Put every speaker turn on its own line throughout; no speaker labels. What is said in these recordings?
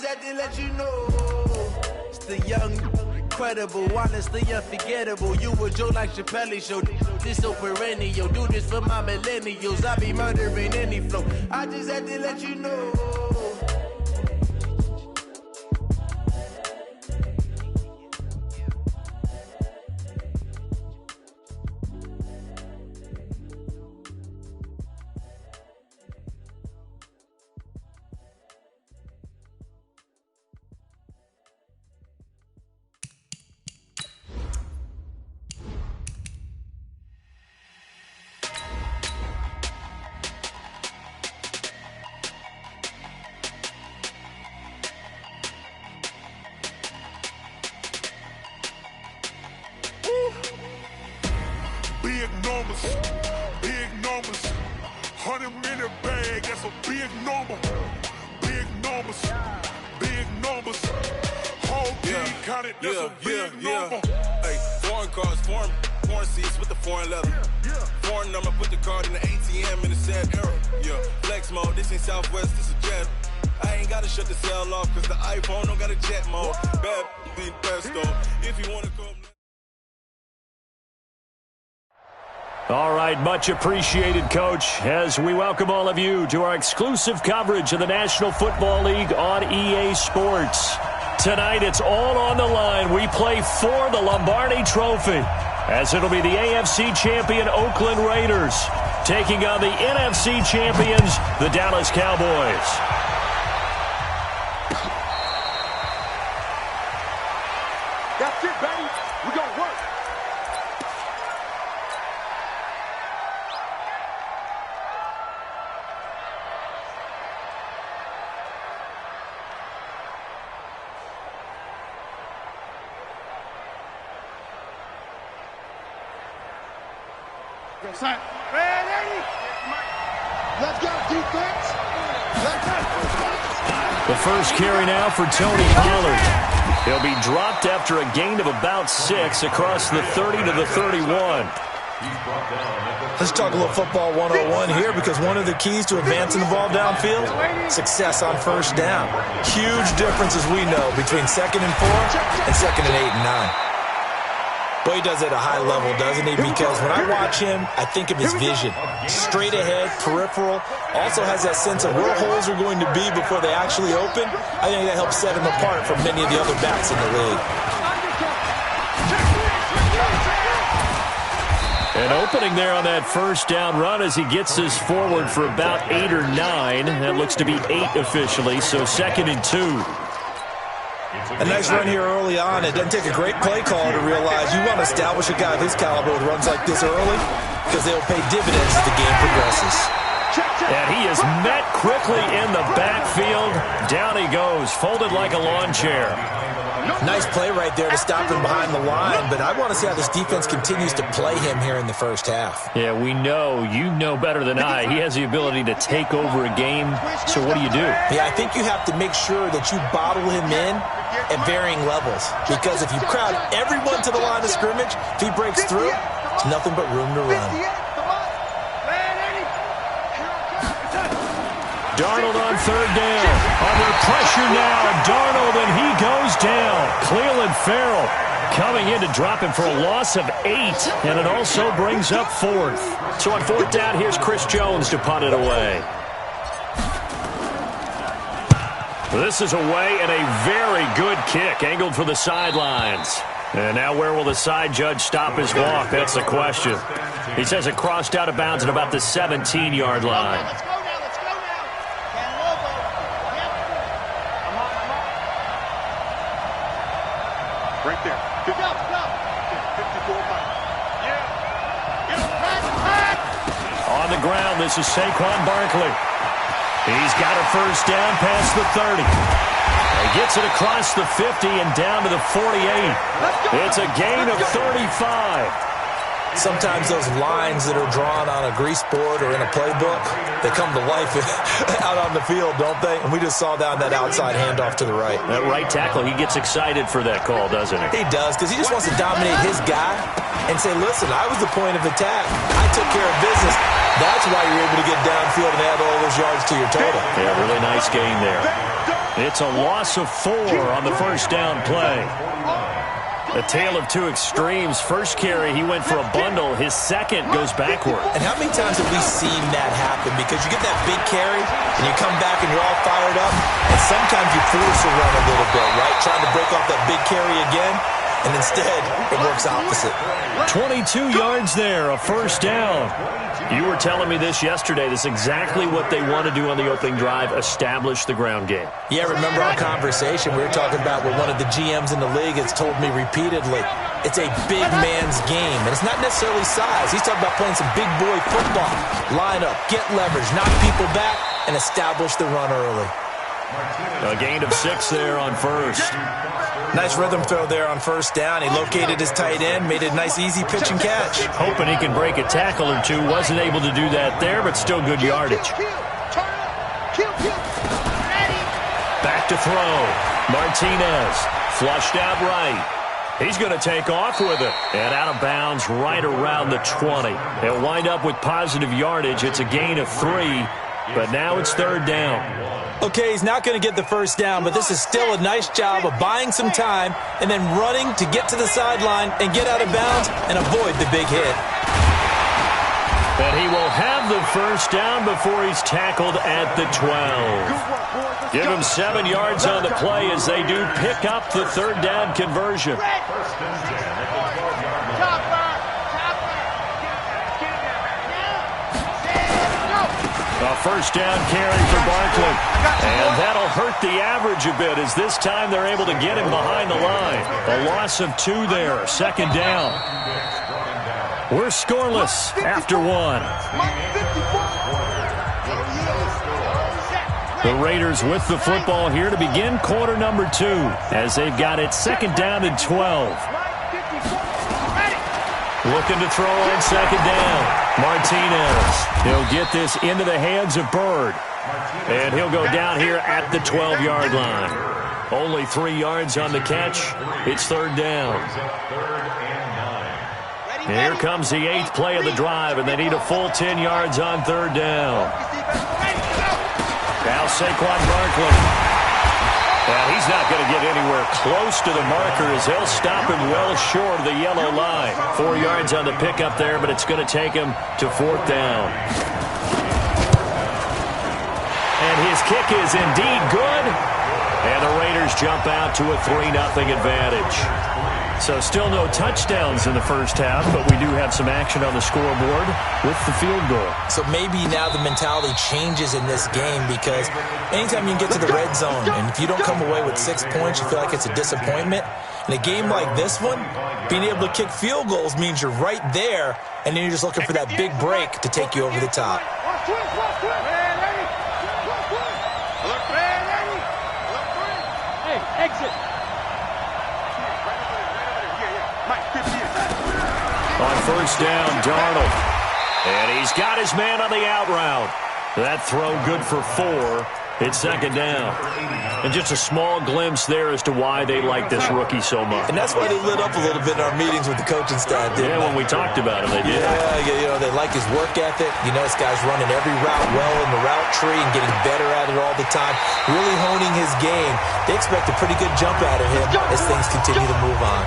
just had to let you know. It's the young, incredible, honestly unforgettable. You a joke like Chappelle Show. This so perennial. Do this for my millennials. I be murdering any flow. I just had to let you know.
Big numbers, 100-minute bag, that's a big number. Big numbers, whole team counted, that's a big number.
Hey, foreign cars, foreign seats with the foreign leather. Foreign number, put the card in the ATM in the sad era. Yeah, flex mode, this ain't Southwest, this a jet. I ain't gotta shut the cell off, cause the iPhone don't got a jet mode. Bad be best though, if you wanna come.
All right, much appreciated, Coach, as we welcome all of you to our exclusive coverage of the National Football League on EA Sports. Tonight, it's all on the line. We play for the Lombardi Trophy, as it'll be the AFC champion Oakland Raiders taking on the NFC champions, the Dallas Cowboys.
That's it, baby. We gonna work.
Ready? Let's go, defense. Let's go.
The first carry now for Tony Pollard. He'll be dropped after a gain of about 6 across the 30 to the 31.
Let's talk a little football 101 here, because one of the keys to advancing the ball downfield, success on first down. Huge difference, as we know, between 2nd and 4 and 2nd and 8 and 9. Boy, he does it at a high level, doesn't he? Because when I watch him, I think of his vision. Straight ahead, peripheral. Also has that sense of where holes are going to be before they actually open. I think that helps set him apart from many of the other backs in the league.
An opening there on that first down run as he gets this forward for about 8 or 9. That looks to be 8 officially, so 2nd and 2.
A nice run here early on. It doesn't take a great play caller to realize you want to establish a guy of his caliber with runs like this early, because they'll pay dividends as the game progresses.
And he is met quickly in the backfield. Down he goes, folded like a lawn chair.
Nice play right there to stop him behind the line, but I want to see how this defense continues to play him here in the first half.
Yeah, we know. You know better than I. He has the ability to take over a game, so what do you do?
Yeah, I think you have to make sure that you bottle him in at varying levels, because if you crowd everyone to the line of scrimmage, if he breaks through, it's nothing but room to run.
Darnold on 3rd down. Under pressure now, Darnold, and he goes down. Cleveland Farrell coming in to drop him for a loss of 8, and it also brings up 4th. So on 4th down, here's Chris Jones to punt it away. This is away, and a very good kick, angled for the sidelines. And now where will the side judge stop his walk? That's the question. He says it crossed out of bounds at about the 17-yard line.
Right there. Good job. 54
On the ground, this is Saquon Barkley. He's got a first down past the 30. He gets it across the 50 and down to the 48. It's a gain of 35.
Sometimes those lines that are drawn on a grease board or in a playbook, they come to life out on the field, don't they? And we just saw down that outside handoff to the right.
That right tackle, he gets excited for that call, doesn't he?
He does, because he just wants to dominate his guy and say, listen, I was the point of attack. I took care of business. That's why you're able to get downfield and add all those yards to your total.
Yeah, really nice game there. It's a loss of 4 on the first down play. A tale of two extremes. First carry, he went for a bundle. His second goes backward.
And how many times have we seen that happen? Because you get that big carry, and you come back and you're all fired up, and sometimes you force a run a little bit, right? Trying to break off that big carry again, and instead it works opposite.
22 yards there, a first down. You were telling me this yesterday. This is exactly what they want to do on the opening drive, establish the ground game.
Yeah, remember our conversation? We were talking about what one of the GMs in the league has told me repeatedly. It's a big man's game, and it's not necessarily size. He's talking about playing some big boy football. Line up, get leverage, knock people back, and establish the run early.
A gain of 6 there on first.
Nice rhythm throw there on first down. He located his tight end, made a nice easy pitch and catch.
Hoping he can break a tackle or two. Wasn't able to do that there, but still good yardage. Back to throw. Martinez flushed out right. He's going to take off with it. And out of bounds right around the 20. He'll wind up with positive yardage. It's a gain of 3, but now it's third down.
Okay, he's not going to get the first down, but this is still a nice job of buying some time and then running to get to the sideline and get out of bounds and avoid the big hit.
And he will have the first down before he's tackled at the 12. Give him 7 yards on the play as they do pick up the third down conversion. A first down carry for Barkley. And that'll hurt the average a bit as this time they're able to get him behind the line. A loss of 2 there, second down. We're scoreless after 1. The Raiders with the football here to begin quarter number 2 as they've got it second down and 12. Looking to throw on second down. Martinez. He'll get this into the hands of Bird. And he'll go down here at the 12-yard line. Only 3 yards on the catch. It's third down. And here comes the 8th play of the drive, and they need a full 10 yards on third down. Now Saquon Barkley. And he's not going to get anywhere close to the marker as they'll stop him well short of the yellow line. 4 yards on the pickup there, but it's going to take him to fourth down. And his kick is indeed good. And the Raiders jump out to a 3-0 advantage. So still no touchdowns in the first half, but we do have some action on the scoreboard with the field goal.
So maybe now the mentality changes in this game because anytime you can get to the red zone, and if you don't come away with 6 points, you feel like it's a disappointment. In a game like this one, being able to kick field goals means you're right there, and then you're just looking for that big break to take you over the top.
Hey, exit.
On first down, Darnold. And he's got his man on the out route. That throw good for 4. It's second down. And just a small glimpse there as to why they like this rookie so much.
And that's why they lit up a little bit in our meetings with the coaching staff, didn't they?
When we talked about him, they did.
Yeah, they like his work ethic. You know, this guy's running every route well in the route tree and getting better at it all the time. Really honing his game. They expect a pretty good jump out of him as things continue to move on.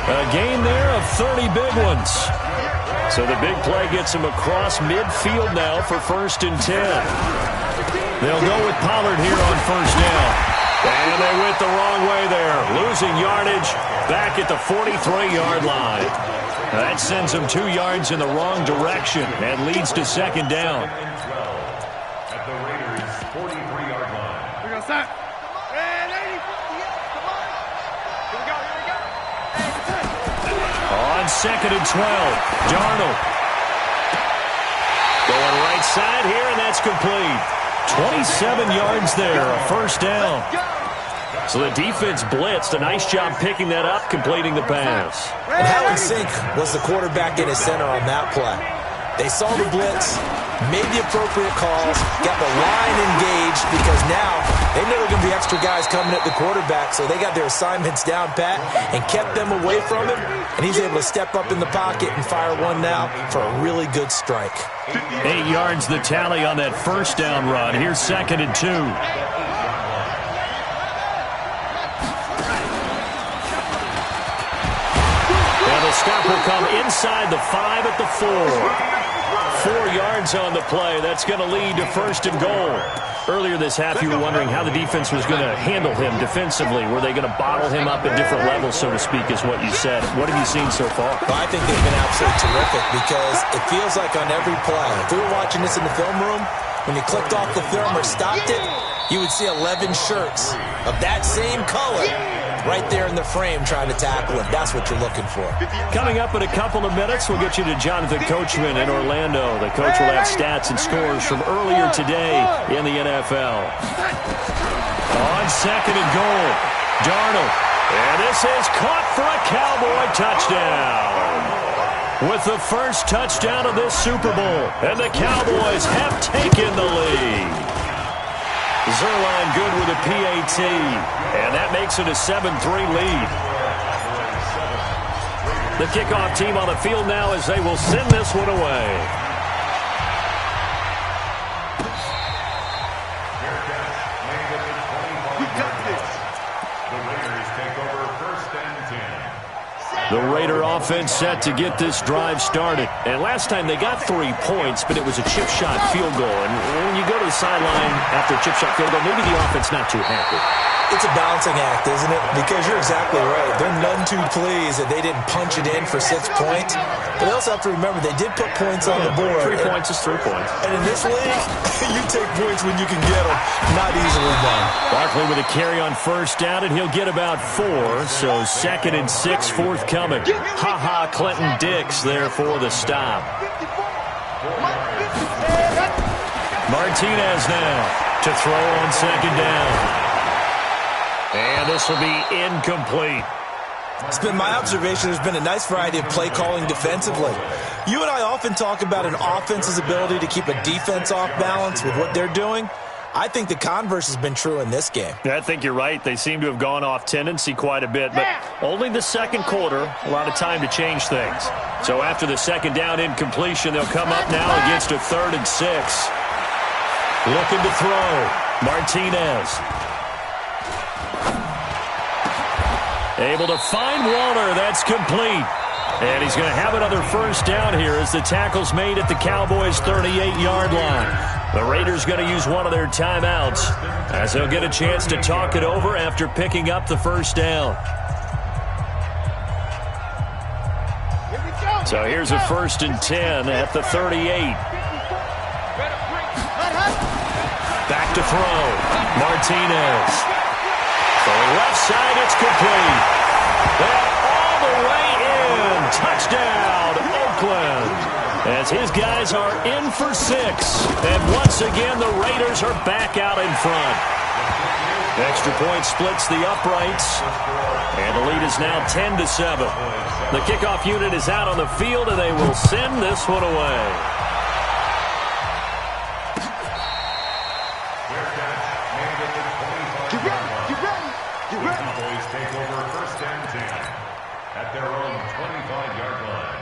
A gain there of 30 big ones. So the big play gets him across midfield now for first and 10. They'll go with Pollard here on first down. And they went the wrong way there. Losing yardage back at the 43-yard line. That sends them 2 yards in the wrong direction and leads to second down.
At the Raiders' 43-yard line.
We're going to start.
On second and 12, Darnold. Going right side here, and that's complete. 27 yards there, a first down. So the defense blitzed. A nice job picking that up, completing the pass.
And how in sync was the quarterback in his center on that play? They saw the blitz, made the appropriate calls, got the line engaged because now they know there are going to be extra guys coming at the quarterback, so they got their assignments down pat and kept them away from him, and he's able to step up in the pocket and fire one now for a really good strike.
8 yards the tally on that first down run. Here's second and 2. stop will come inside the 5 at the 4. 4 yards on the play. That's going to lead to first and goal. Earlier this half, you were wondering how the defense was going to handle him defensively. Were they going to bottle him up at different levels, so to speak, is what you said. What have you seen so far?
Well, I think they've been absolutely terrific because it feels like on every play, if we were watching this in the film room, when you clicked off the film or stopped it, you would see 11 shirts of that same color right there in the frame trying to tackle him. That's what you're looking for.
Coming up in a couple of minutes, we'll get you to Jonathan Coachman in Orlando. The coach will have stats and scores from earlier today in the NFL. On second and goal, Darnold. And this is caught for a Cowboy touchdown. With the first touchdown of this Super Bowl. And the Cowboys have taken the lead. Zerline good with a PAT, and that makes it a 7-3 lead. The kickoff team on the field now as they will send this one away. The Raider offense set to get this drive started. And last time they got 3 points, but it was a chip shot field goal. And when you go to the sideline after a chip shot field goal, maybe the offense not too happy.
It's a balancing act, isn't it? Because you're exactly right. They're none too pleased that they didn't punch it in for 6 points. But they also have to remember they did put points on the board.
3 points is 3 points.
And in this league, you take points when you can get them. Not easily done.
Barkley with a carry on first down, and he'll get about 4. So 2nd and 6 forthcoming. Ha-ha, Clinton Dix there for the stop. Martinez now to throw on 2nd down. And this will be incomplete.
It's been my observation there's been a nice variety of play calling defensively. You and I often talk about an offense's ability to keep a defense off balance with what they're doing. I think the converse has been true in this game.
I think you're right. They seem to have gone off tendency quite a bit, but only the second quarter, a lot of time to change things. So after the 2nd down incompletion, they'll come up now against a 3rd and 6. Looking to throw. Martinez. Able to find Waller. That's complete. And he's going to have another first down here as the tackle's made at the Cowboys' 38-yard line. The Raiders going to use one of their timeouts as they'll get a chance to talk it over after picking up the first down. So here's a 1st and 10 at the 38. Back to throw. Martinez. Going left side, it's complete. And all the way in. Touchdown, Oakland. As his guys are in for 6. And once again, the Raiders are back out in front. Extra point splits the uprights. And the lead is now 10-7. The kickoff unit is out on the field, and they will send this one away.
Cowboys take over 1st and 10 at their own 25-yard line.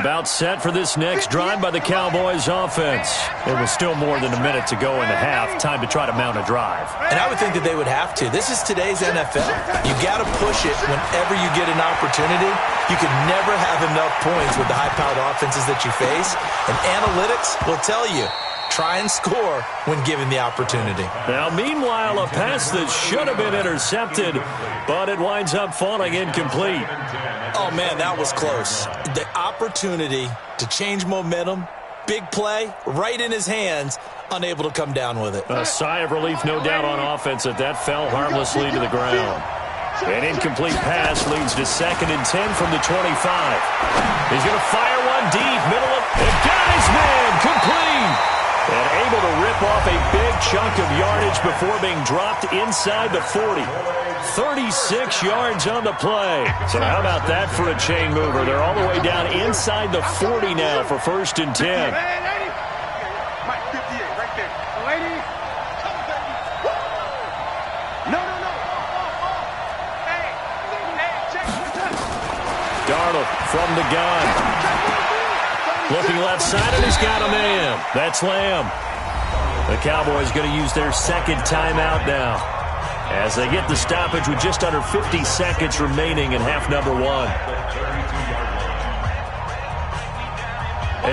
About set for this next drive by the Cowboys offense. It was still more than a minute to go in the half. Time to try to mount a drive.
And I would think that they would have to. This is today's NFL. You got to push it whenever you get an opportunity. You can never have enough points with the high-powered offenses that you face. And analytics will tell you, try and score when given the opportunity.
Now, meanwhile, a pass that should have been intercepted, but it winds up falling incomplete.
Oh, man, that was close. The opportunity to change momentum, big play, right in his hands, unable to come down with it.
A sigh of relief, no doubt, on offense that fell harmlessly to the ground. An incomplete pass leads to 2nd and 10 from the 25. He's going to fire one deep, middle of, and got his man, complete. And able to rip off a big chunk of yardage before being dropped inside the 40. 36 yards on the play. So how about that for a chain mover? They're all the way down inside the 40 now for 1st and 10.
Mike, 58, right there. Lady. No. Hey, check.
Darnold from the gun. Looking left side, and he's got a man. That's Lamb. The Cowboys going to use their 2nd timeout now. as they get the stoppage with just under 50 seconds remaining in half number 1.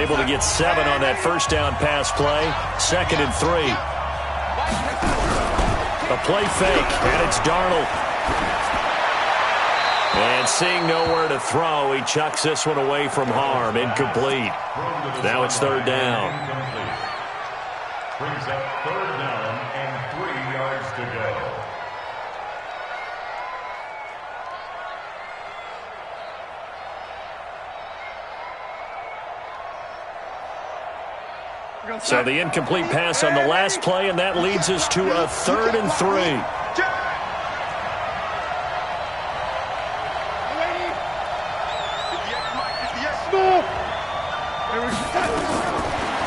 Able to get 7 on that first down pass play. 2nd and 3. A play fake, and it's Darnold. And seeing nowhere to throw, he chucks this one away from harm. Incomplete. Now it's 3rd down.
Brings up 3rd down and 3 yards to go.
So the incomplete pass on the last play, and that leads us to a 3rd and 3.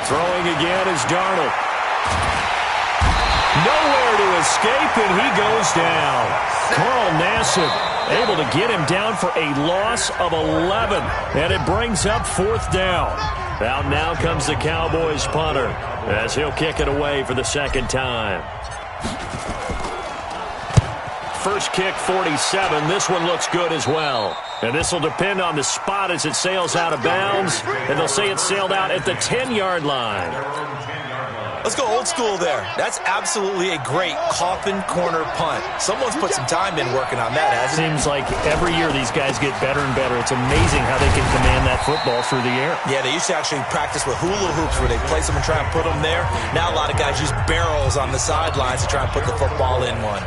Throwing again is Darnold. Nowhere to escape, and he goes down. Carl Nassib able to get him down for a loss of 11, and it brings up 4th down. Now comes the Cowboys punter as he'll kick it away for the 2nd time. First kick, 47. This one looks good as well. And this will depend on the spot as it sails out of bounds. And they'll say it sailed out at the 10-yard line.
Let's go old school there. That's absolutely a great coffin corner punt. Someone's put some time in working on that, hasn't it?
Seems like every year these guys get better and better. It's amazing how they can command that football through the air.
Yeah, they used to actually practice with hula hoops where they place them and try and put them there. Now a lot of guys use barrels on the sidelines to try and put the football in one.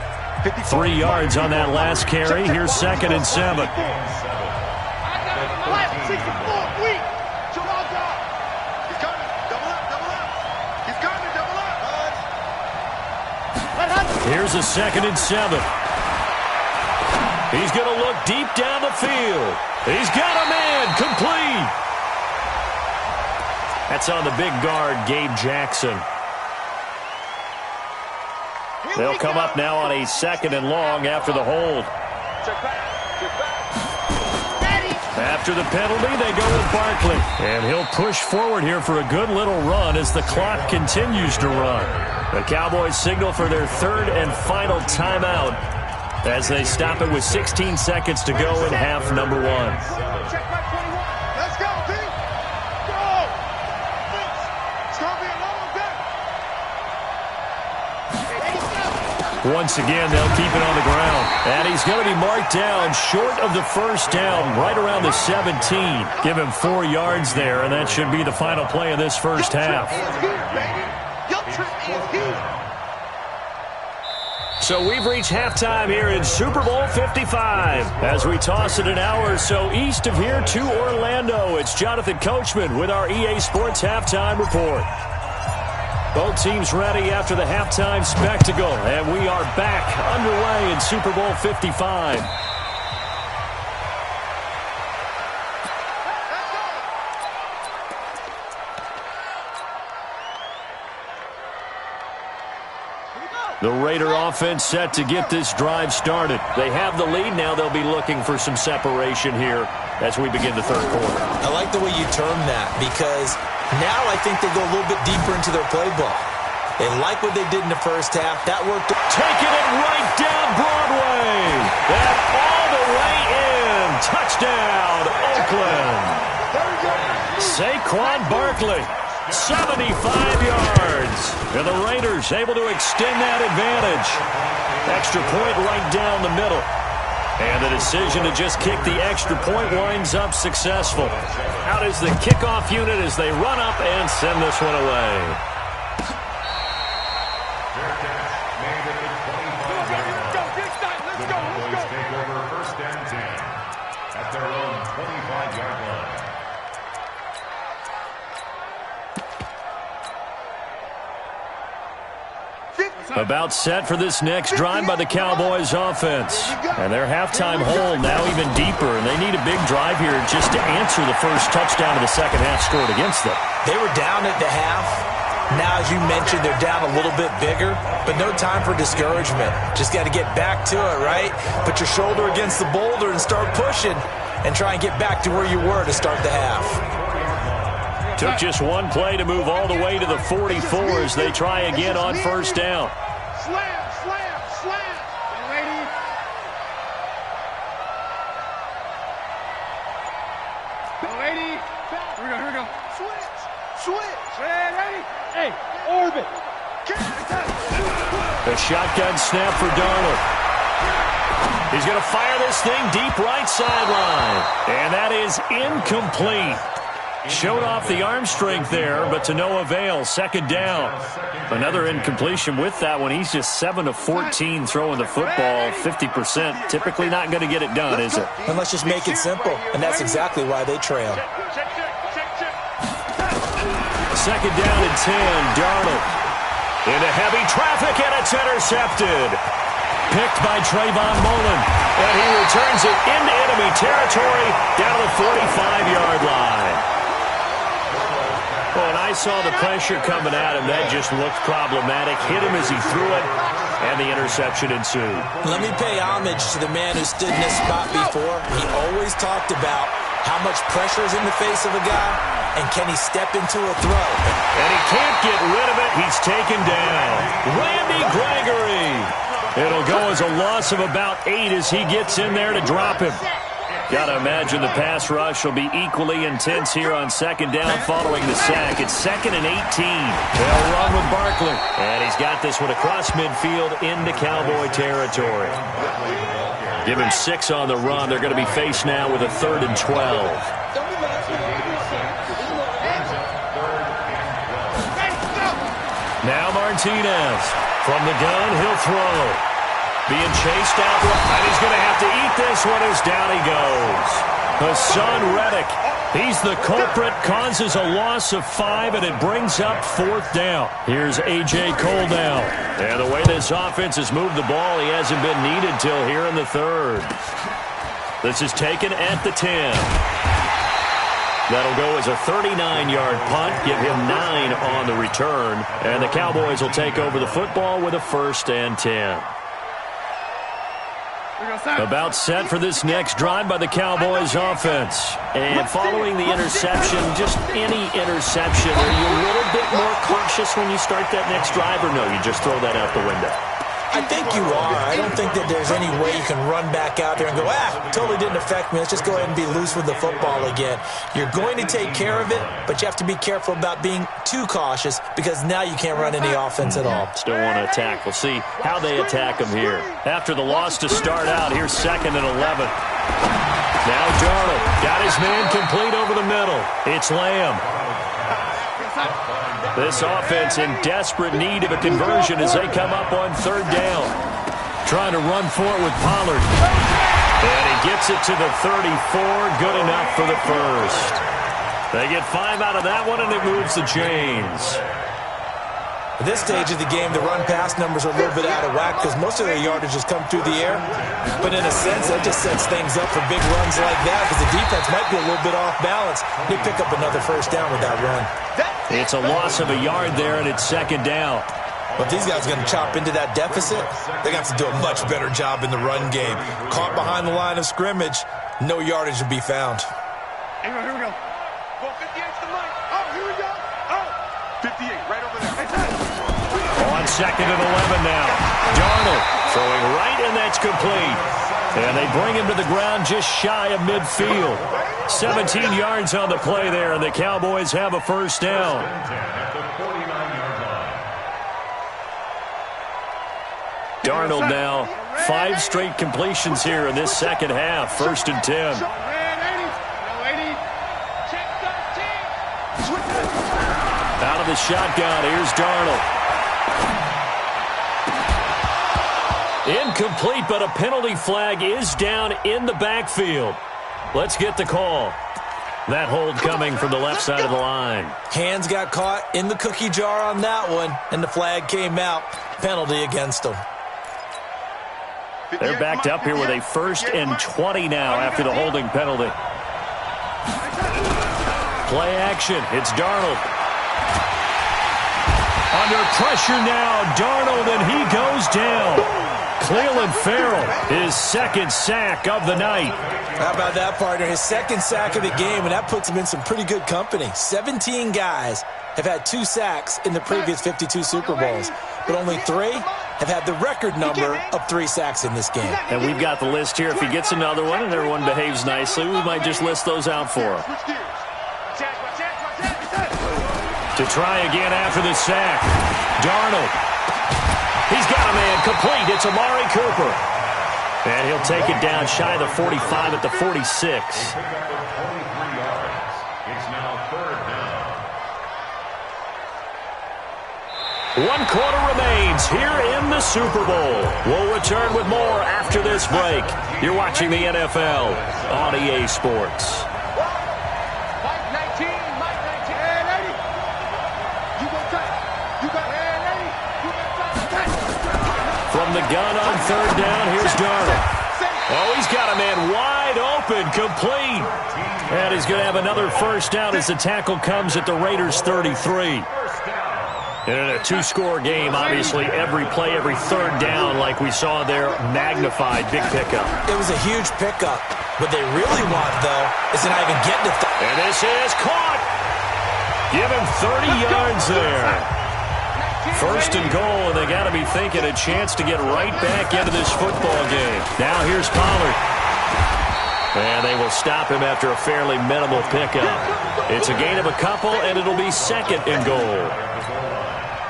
3 yards on that last carry. Here's 2nd and 7. Here's a 2nd and 7. He's going to look deep down the field. He's got a man. Complete. That's on the big guard, Gabe Jackson. They'll come up now on a 2nd and long after the hold. After the penalty, they go with Barkley. And he'll push forward here for a good little run as the clock continues to run. The Cowboys signal for their 3rd and final timeout as they stop it with 16 seconds to go in half number 1.
Let's go, P. Go. It's going to be a long day.
Once again, they'll keep it on the ground. And he's going to be marked down short of the first down, right around the 17. Give him 4 yards there, and that should be the final play of this first half. So we've reached halftime here in Super Bowl 55. As we toss it an hour or so east of here to Orlando, it's Jonathan Coachman with our EA Sports Halftime Report. Both teams ready after the halftime spectacle, and we are back underway in Super Bowl 55. The Raider offense set to get this drive started. They have the lead. Now they'll be looking for some separation here as we begin the 3rd quarter.
I like the way you term that because now I think they go a little bit deeper into their playbook. They like what they did in the first half. That worked.
Taking it right down Broadway. And all the way in. Touchdown, Oakland. Saquon Barkley. 75 yards. And the Raiders able to extend that advantage. Extra point right down the middle. And the decision to just kick the extra point winds up successful. Out is the kickoff unit as they run up and send this one away.
Cowboys take over 1st and 10 at their own 25-yard line.
About set for this next drive by the Cowboys offense. And their halftime hole now even deeper, and they need a big drive here just to answer the first touchdown of the second half scored against them.
They were down at the half. Now, as you mentioned, they're down a little bit bigger, but no time for discouragement. Just got to get back to it, right? Put your shoulder against the boulder and start pushing and try and get back to where you were to start the half.
Took just one play to move all the way to the 44 as they try again on first down.
Slam, slam, slam. Hey, orbit.
A shotgun snap for Darnold. He's going to fire this thing deep right sideline. And that is incomplete. Showed off the arm strength there, but to no avail. Second down. Another incompletion with that one. He's just 7 of 14 throwing the football, 50%. Typically not going to get it done, is it?
And let's just make it simple. And that's exactly why they trail.
Second down and 10. Darnold into heavy traffic, and it's intercepted. Picked by Trayvon Mullen. And he returns it into enemy territory down to the 45-yard line. Well, and I saw the pressure coming at him. That just looked problematic. Hit him as he threw it, and the interception ensued.
Let me pay homage to the man who stood in this spot before. He always talked about how much pressure is in the face of a guy, and can he step into a throw.
And he can't get rid of it. He's taken down. Randy Gregory. It'll go as a loss of about 8 as he gets in there to drop him. Got to imagine the pass rush will be equally intense here on second down following the sack. It's 2nd and 18. They'll run with Barkley. And he's got this one across midfield into Cowboy territory. Give him 6 on the run. They're going to be faced now with a 3rd and 12. Now Martinez. From the gun, he'll throw. Being chased out, and he's going to have to eat this one as down he goes. Hassan Reddick, he's the culprit, causes a loss of 5, and it brings up 4th down. Here's A.J. Cole now. And the way this offense has moved the ball, he hasn't been needed till here in the 3rd. This is taken at the 10. That'll go as a 39-yard punt, give him 9 on the return, and the Cowboys will take over the football with a 1st and 10. About set for this next drive by the Cowboys offense. And following the interception, just any interception, are you a little bit more cautious when you start that next drive, or no, you just throw that out the window?
I think you are. I don't think that there's any way you can run back out there and go, totally didn't affect me. Let's just go ahead and be loose with the football again. You're going to take care of it, but you have to be careful about being too cautious because now you can't run any offense at all.
Still want to attack. We'll see how they attack them here. After the loss to start out, here's 2nd and 11. Now Darnold got his man complete over the middle. It's Lamb. This offense in desperate need of a conversion as they come up on 3rd down. Trying to run for it with Pollard. And he gets it to the 34. Good enough for the 1st. They get 5 out of that one, and it moves the chains.
At this stage of the game, the run-pass numbers are a little bit out of whack because most of their yardage has come through the air. But in a sense, that just sets things up for big runs like that because the defense might be a little bit off balance. They pick up another 1st down with that run.
It's a loss of a yard there, and it's 2nd down.
But these guys are going to chop into that deficit. They got to do a much better job in the run game. Caught behind the line of scrimmage, no yardage to be found.
Here we go. Go 58 to the line. Oh, here we go. Oh, 58 right over there.
On 2nd and 11 now. Darnold throwing right, and that's complete. And they bring him to the ground just shy of midfield. 17 yards on the play there, and the Cowboys have a 1st down. Darnold now, 5 straight completions here in this second half. 1st and 10. Out of the shotgun, here's Darnold. Incomplete, but a penalty flag is down in the backfield. Let's get the call. That hold coming from the left side of the line.
Hands got caught in the cookie jar on that one, and the flag came out. Penalty against them.
They're backed up here with a 1st and 20 now after the holding penalty. Play action. It's Darnold. Under pressure now, Darnold, and he goes down. Cleveland Farrell, his 2nd sack of the night.
How about that, partner? His 2nd sack of the game, and that puts him in some pretty good company. 17 guys have had 2 sacks in the previous 52 Super Bowls, but only 3 have had the record number of 3 sacks in this game.
And we've got the list here. If he gets another one and everyone behaves nicely, we might just list those out for him. To try again after the sack. Darnold. He's got a man complete. It's Amari Cooper. And he'll take it down shy of the 45 at the 46.
It's now third down.
1 quarter remains here in the Super Bowl. We'll return with more after this break. You're watching the NFL on EA Sports. From the gun on third down, here's Darnold. Oh, he's got a man wide open, complete. And he's going to have another first down as the tackle comes at the Raiders' 33. And in a two-score game, obviously, every play, every third down, like we saw there, magnified, big pickup.
It was a huge pickup. What they really want, though, is to not even get to
and this is caught. Give him 30 yards there. First and goal, and they got to be thinking a chance to get right back into this football game. Now here's Pollard. And they will stop him after a fairly minimal pickup. It's a gain of a couple, and it'll be second and goal.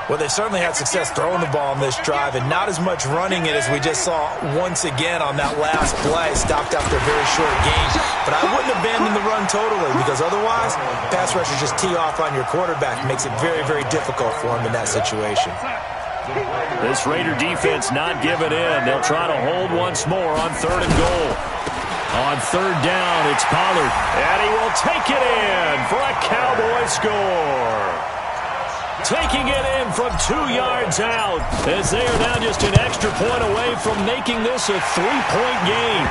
Well, they certainly had success throwing the ball on this drive and not as much running it as we just saw once again on that last play, stopped after a very short gain. But I wouldn't abandon the run totally because otherwise, pass rushers just tee off on your quarterback. It makes it very, very difficult for him in that situation.
This Raider defense not giving in. They'll try to hold once more on third and goal. On third down, it's Pollard, and he will take it in for a Cowboy score. Taking it in from 2 yards out as they are now just an extra point away from making this a 3-point game.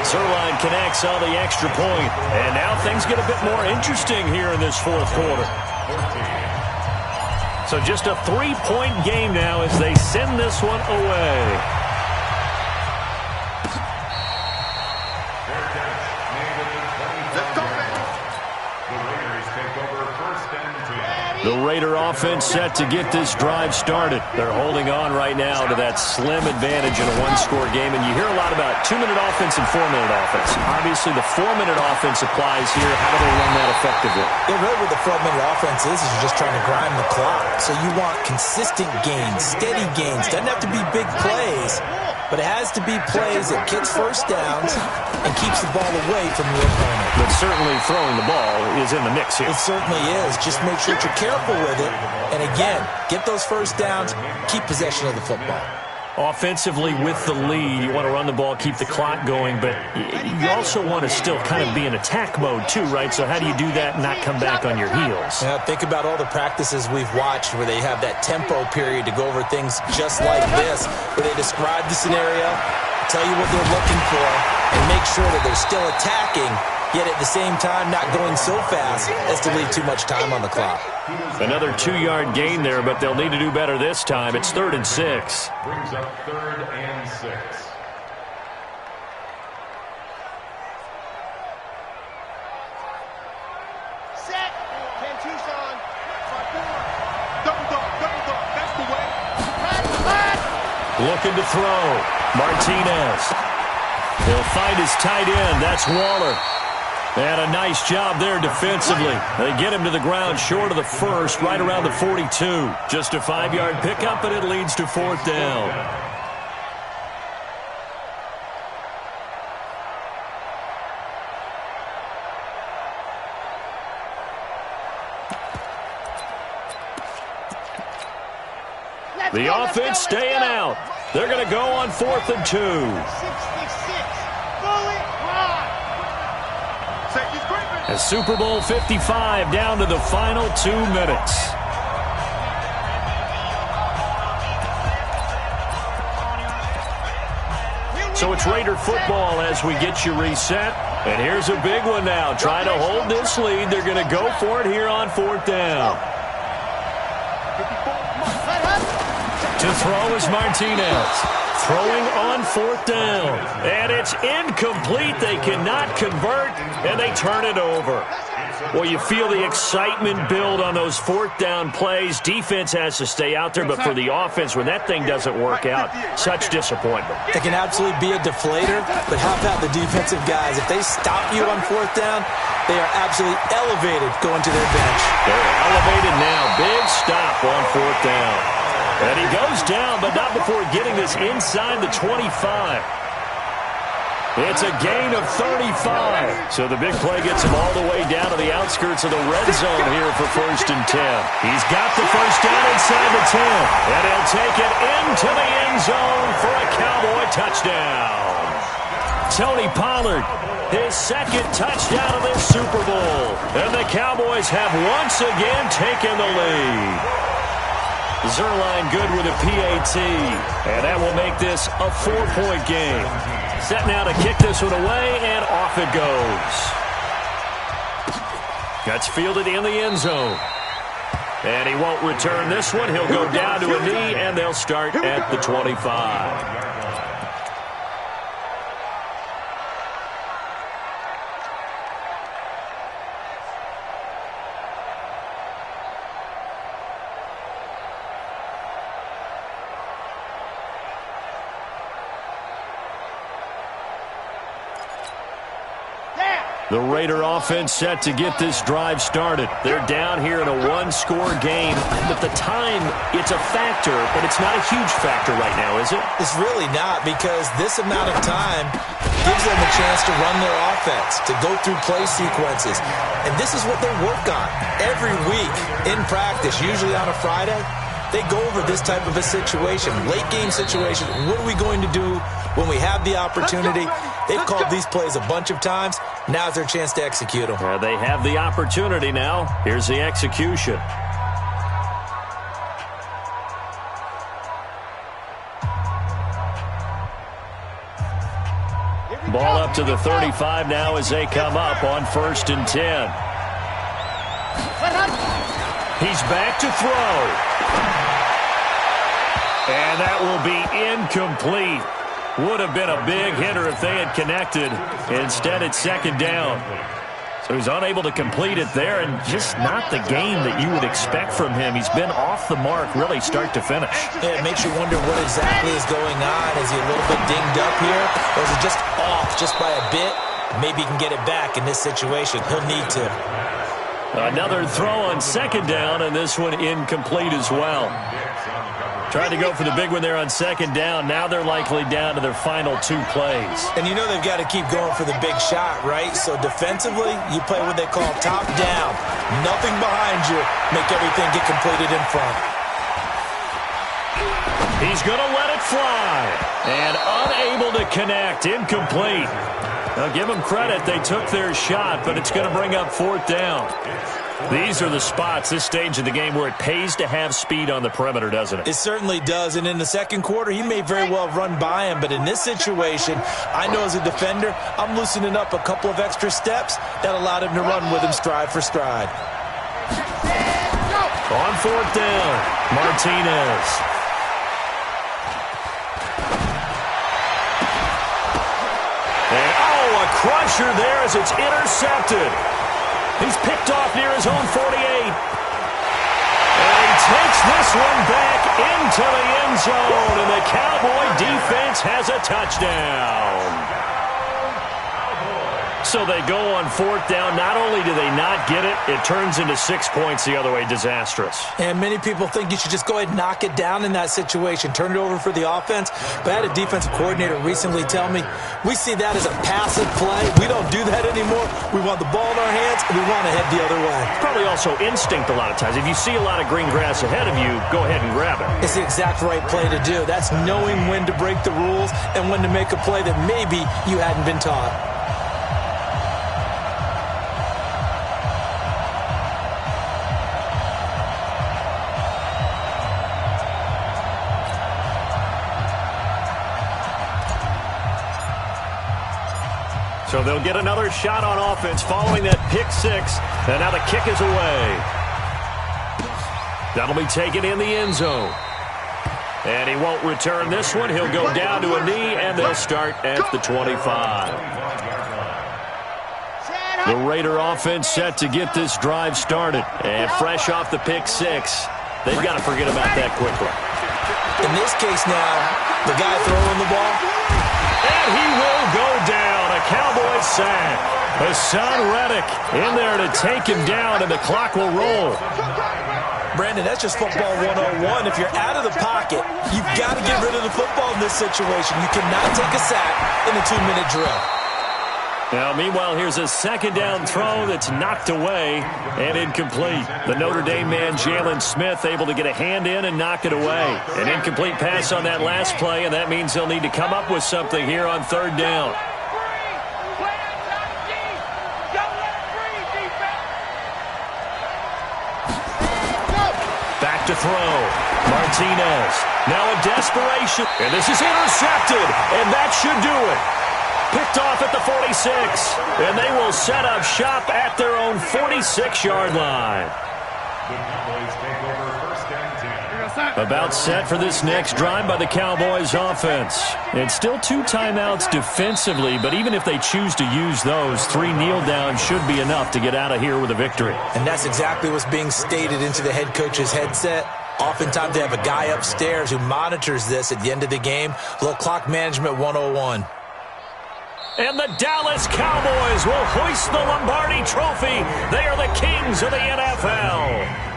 Zerline connects on the extra point, and now things get a bit more interesting here in this fourth quarter. So just a 3-point game now as they send this one away. The Raider offense set to get this drive started. They're holding on right now to that slim advantage in a one-score game. And you hear a lot about 2-minute offense and 4-minute offense. Obviously, the 4-minute offense applies here. How do they run that effectively?
Yeah, really what the 4-minute offense is you're just trying to grind the clock. So you want consistent gains, steady gains. Doesn't have to be big plays, but it has to be plays that gets first downs and keeps the ball away from your opponent.
But certainly throwing the ball is in the mix here.
It certainly is. Just make sure that you're careful with it. And again, get those first downs, keep possession of the football.
Offensively, with the lead, you want to run the ball, keep the clock going, but you also want to still kind of be in attack mode too, right? So how do you do that and not come back on your heels?
Yeah, think about all the practices we've watched where they have that tempo period to go over things just like this, where they describe the scenario, tell you what they're looking for, and make sure that they're still attacking, yet at the same time not going so fast as to leave too much time on the clock.
Another 2-yard gain there, but they'll need to do better this time. It's 3rd and 6.
Brings up 3rd and 6.
Set. 10 Tucson. 5-4. Double dog. That's the way.
Looking to throw. Martinez. He'll find his tight end. That's Waller. And a nice job there defensively. They get him to the ground short of the first, right around the 42. Just a 5-yard pickup, and it leads to 4th down. The offense staying out. They're going to go on 4th and 2.
66. Fully ride.
A Super Bowl 55 down to the final 2 minutes. So it's Raider football as we get you reset. And here's a big one now. Trying to hold this lead. They're going to go for it here on 4th down.
Fifty-four.
To throw is Martinez. Throwing on 4th down. And it's incomplete. They cannot convert, and they turn it over. Well, you feel the excitement build on those 4th down plays. Defense has to stay out there, but for the offense, when that thing doesn't work out, such disappointment.
It can absolutely be a deflator, but how about the defensive guys? If they stop you on 4th down, they are absolutely elevated going to their bench.
They're elevated now. Big stop on 4th down. And he goes down, but not before getting this inside the 25. It's a gain of 35. So the big play gets him all the way down to the outskirts of the red zone here for 1st and 10. He's got the 1st down inside the 10. And he'll take it into the end zone for a Cowboy touchdown. Tony Pollard, his 2nd touchdown of this Super Bowl. And the Cowboys have once again taken the lead. Zerline good with a PAT. And that will make this a 4-point game. Set now to kick this one away, and off it goes. That's fielded in the end zone. And he won't return this one. He'll go down to a knee, and they'll start at the 25. The Raider offense set to get this drive started. They're down here in a 1-score game. But the time, it's a factor, but it's not a huge factor right now, is it?
It's really not, because this amount of time gives them a chance to run their offense, to go through play sequences. And this is what they work on every week in practice, usually on a Friday. They go over this type of a situation, late-game situation. What are we going to do when we have the opportunity? They've called these plays a bunch of times. Now's their chance to execute them.
They have the opportunity now. Here's the execution. Ball up to the 35 now as they come up on 1st and 10. He's back to throw. And that will be incomplete. Would have been a big hitter if they had connected. Instead, it's 2nd down. So he's unable to complete it there, and just not the game that you would expect from him. He's been off the mark, really, start to finish.
Yeah, it makes you wonder what exactly is going on. Is he a little bit dinged up here, or is it just off just by a bit? Maybe he can get it back in this situation. He'll need to.
Another throw on 2nd down, and this one incomplete as well. Tried to go for the big one there on 2nd down. Now they're likely down to their final 2 plays.
And you know they've got to keep going for the big shot, right? So defensively, you play what they call top down. Nothing behind you. Make everything get completed in front.
He's going to let it fly. And unable to connect. Incomplete. Now give them credit. They took their shot, but it's going to bring up 4th down. These are the spots, this stage of the game, where it pays to have speed on the perimeter, doesn't it?
It certainly does, and in the 2nd quarter, he may very well run by him, but in this situation, I know as a defender, I'm loosening up a couple of extra steps that allowed him to run with him stride for stride.
On 4th down, Martinez. And, a crusher there as it's intercepted. He's picked off near his own 48. And he takes this one back into the end zone, and the Cowboy defense has a touchdown. So they go on 4th down. Not only do they not get it, it turns into 6 points the other way. Disastrous.
And many people think you should just go ahead and knock it down in that situation, turn it over for the offense. But I had a defensive coordinator recently tell me, we see that as a passive play. We don't do that anymore. We want the ball in our hands, and we want to head the other way.
Probably also instinct a lot of times. If you see a lot of green grass ahead of you, go ahead and grab it.
It's the exact right play to do. That's knowing when to break the rules and when to make a play that maybe you hadn't been taught.
So they'll get another shot on offense following that pick 6. And now the kick is away. That'll be taken in the end zone. And he won't return this one. He'll go down to a knee, and they'll start at the 25. The Raider offense set to get this drive started. And fresh off the pick six, they've got to forget about that quickly.
In this case now, the guy throwing the ball.
And he will go down. A Cowboys sack. Hassan Reddick in there to take him down, and the clock will roll.
Brandon, that's just football 101. If you're out of the pocket, you've got to get rid of the football in this situation. You cannot take a sack in a 2-minute drill.
Now, meanwhile, here's a second down throw that's knocked away and incomplete. The Notre Dame man, Jalen Smith, able to get a hand in and knock it away. An incomplete pass on that last play, and that means they'll need to come up with something here on third down. Back to throw. Martinez. Now a desperation. And this is intercepted. And that should do it. Picked off at the 46. And they will set up shop at their own 46-yard line.
The Cowboys take over first and 10.
About set for this next drive by the Cowboys offense. It's still 2 timeouts defensively, but even if they choose to use those, 3 kneel downs should be enough to get out of here with a victory.
And that's exactly what's being stated into the head coach's headset. Oftentimes they have a guy upstairs who monitors this at the end of the game. A little clock management 101.
And the Dallas Cowboys will hoist the Lombardi Trophy. They are the kings of the NFL.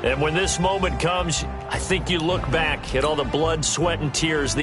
And when this moment comes, I think you look back at all the blood, sweat, and tears